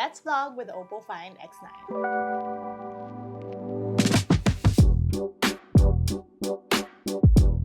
let's vlog with the OPPO Find X9.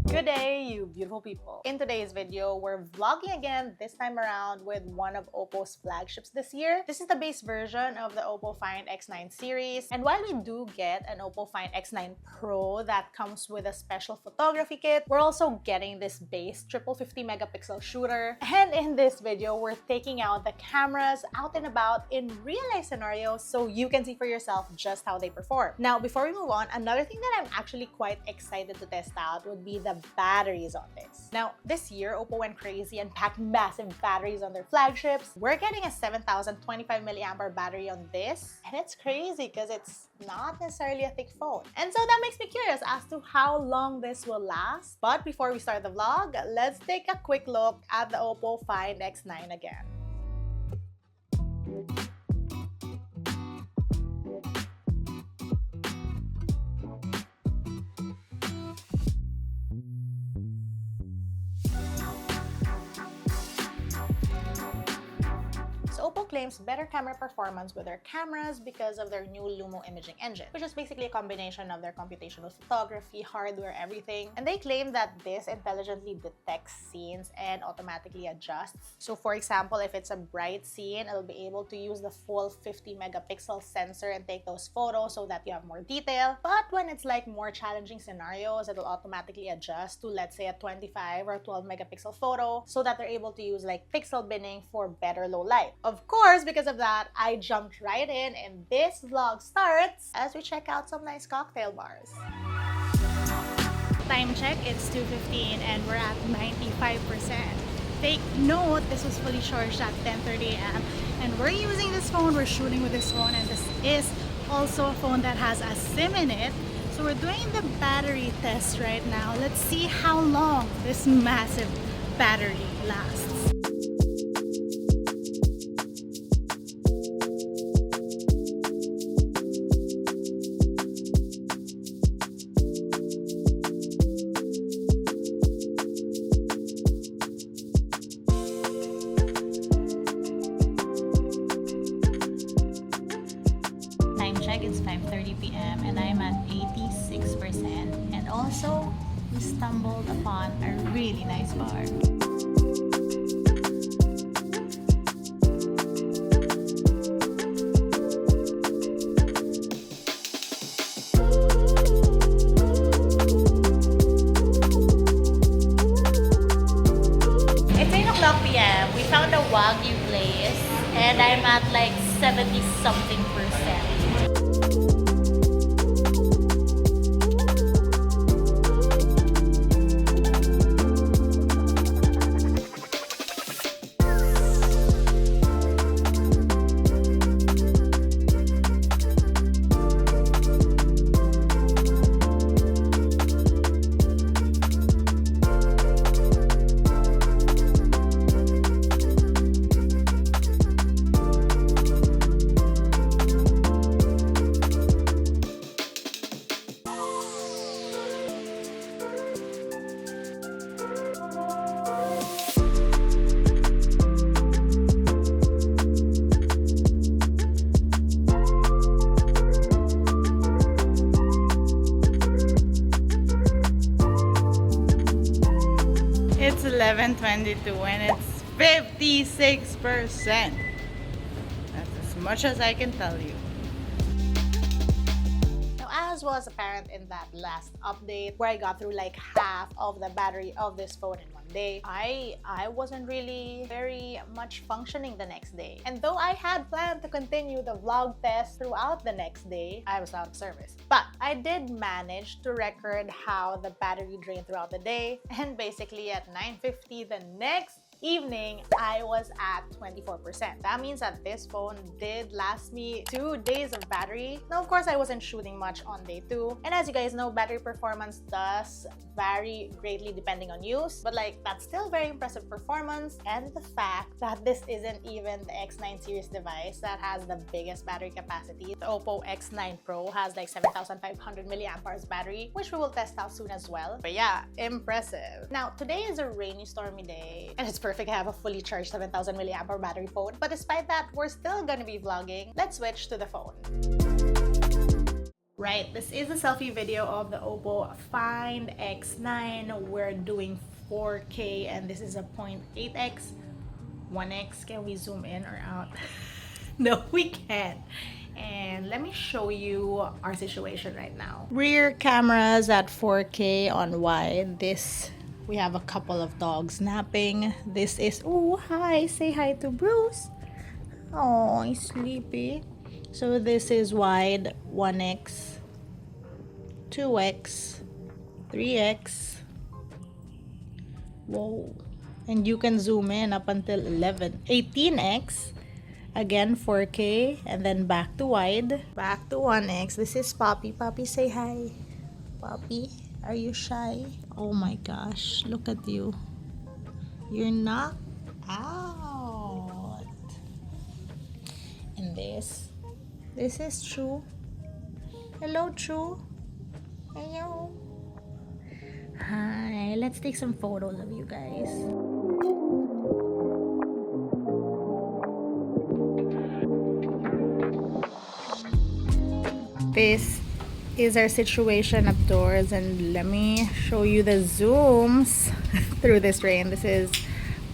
Good day, you beautiful people. In today's video, we're vlogging again, this time around with one of OPPO's flagships this year. This is the base version of the OPPO Find X9 series. And while we do get an OPPO Find X9 Pro that comes with a special photography kit, we're also getting this base triple 50 megapixel shooter. And in this video, we're taking out the cameras out and about in real-life scenarios so you can see for yourself just how they perform. Now, before we move on, another thing that I'm actually quite excited to test out would be the batteries on this. Now, this year, OPPO went crazy and packed massive batteries on their flagships. We're getting a 7,025 milliampere battery on this, and it's crazy because it's not necessarily a thick phone. And so that makes me curious as to how long this will last. But before we start the vlog, let's take a quick look at the OPPO Find X9 again. OPPO claims better camera performance with their cameras because of their new Lumo imaging engine, which is basically a combination of their computational photography, hardware, everything. And they claim that this intelligently detects scenes and automatically adjusts. So for example, if it's a bright scene, it'll be able to use the full 50 megapixel sensor and take those photos so that you have more detail. But when it's like more challenging scenarios, it'll automatically adjust to, let's say, a 25 or 12 megapixel photo so that they're able to use like pixel binning for better low light. Of course, because of that, I jumped right in and this vlog starts as we check out some nice cocktail bars. Time check, it's 2:15 and we're at 95%. Take note, this was fully charged at 10:30 a.m. and we're using this phone, we're shooting with this phone, and this is also a phone that has a SIM in it. So we're doing the battery test right now. Let's see how long this massive battery lasts. It's 5:30 p.m. and I'm at 86%, and also we stumbled upon a really nice bar. It's 8 p.m. We found a Wagyu place and I'm at like 70-something%. It's 11:22 and it's 56%. That's as much as I can tell you. Now, as was apparent in that last update where I got through like half of the battery of this phone in one day, I wasn't really very much functioning the next day. And though I had planned to continue the vlog test throughout the next day, I was out of service. But I did manage to record how the battery drained throughout the day, and basically at 9:50 the next evening, I was at 24%. That means that this phone did last me 2 days of battery. Now, of course, I wasn't shooting much on day 2. And as you guys know, battery performance does vary greatly depending on use. But like, that's still very impressive performance. And the fact that this isn't even the X9 series device that has the biggest battery capacity. The OPPO X9 Pro has like 7,500 milliamperes battery, which we will test out soon as well. But yeah, impressive. Now, today is a rainy, stormy day, and it's perfect perfect. I have a fully charged 7,000 milliamp hour battery phone. But despite that, we're still gonna be vlogging. Let's switch to the phone. Right, this is a selfie video of the OPPO Find X9. We're doing 4K and this is a 0.8x, 1x. Can we zoom in or out? No, we can't. And let me show you our situation right now. Rear cameras at 4K on wide. This, we have a couple of dogs napping. This is, oh hi, say hi to Bruce. Oh, he's sleepy. So this is wide, 1x, 2x, 3x. Whoa. And you can zoom in up until 18x. Again, 4K. And then back to wide. Back to 1x. This is Poppy. Poppy, say hi. Poppy, are you shy? Oh my gosh. Look at you. You're knocked out. And this is True. Hello, True. Hello. Hi. Let's take some photos of you guys. This is our situation outdoors, and let me show you the zooms through this rain. This is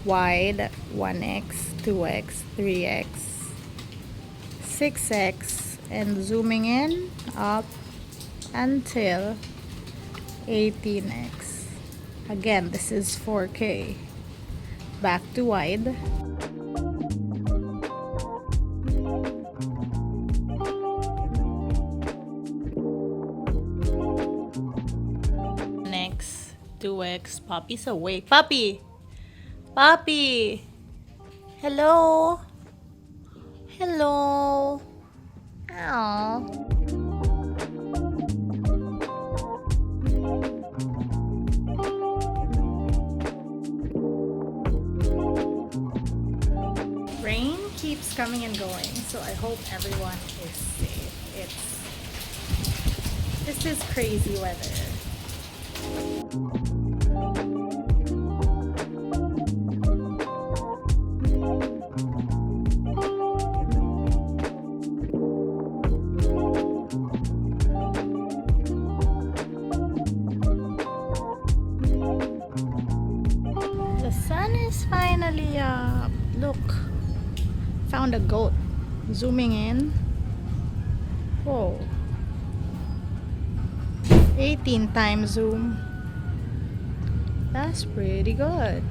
wide, 1x, 2x, 3x, 6x, and zooming in up until 18x. Again, this is 4K. Back to wide. Next, 2x. Poppy's awake. Puppy! Puppy! Hello! Hello! Ow. Rain keeps coming and going, so I hope everyone is safe. This is crazy weather. The sun is finally up. Look, found a goat. Zooming in. Whoa. 18 times zoom. That's pretty good.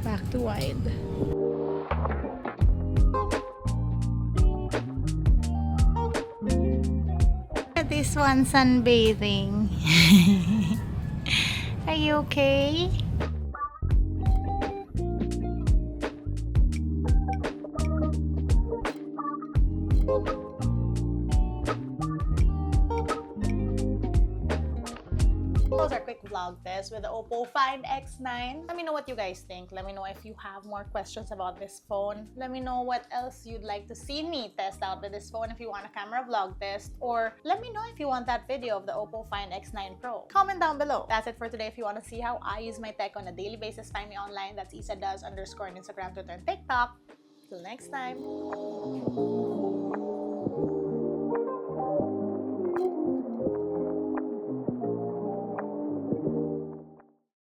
Back to wide. Look at this one sunbathing. Are you okay? Was our quick vlog test with the OPPO Find X9. Let me know what you guys think. Let me know if you have more questions about this phone. Let me know what else you'd like to see me test out with this phone if you want a camera vlog test. Or let me know if you want that video of the OPPO Find X9 Pro. Comment down below. That's it for today. If you want to see how I use my tech on a daily basis, find me online. That's LAZADA_ on Instagram, Twitter, and TikTok. Till next time.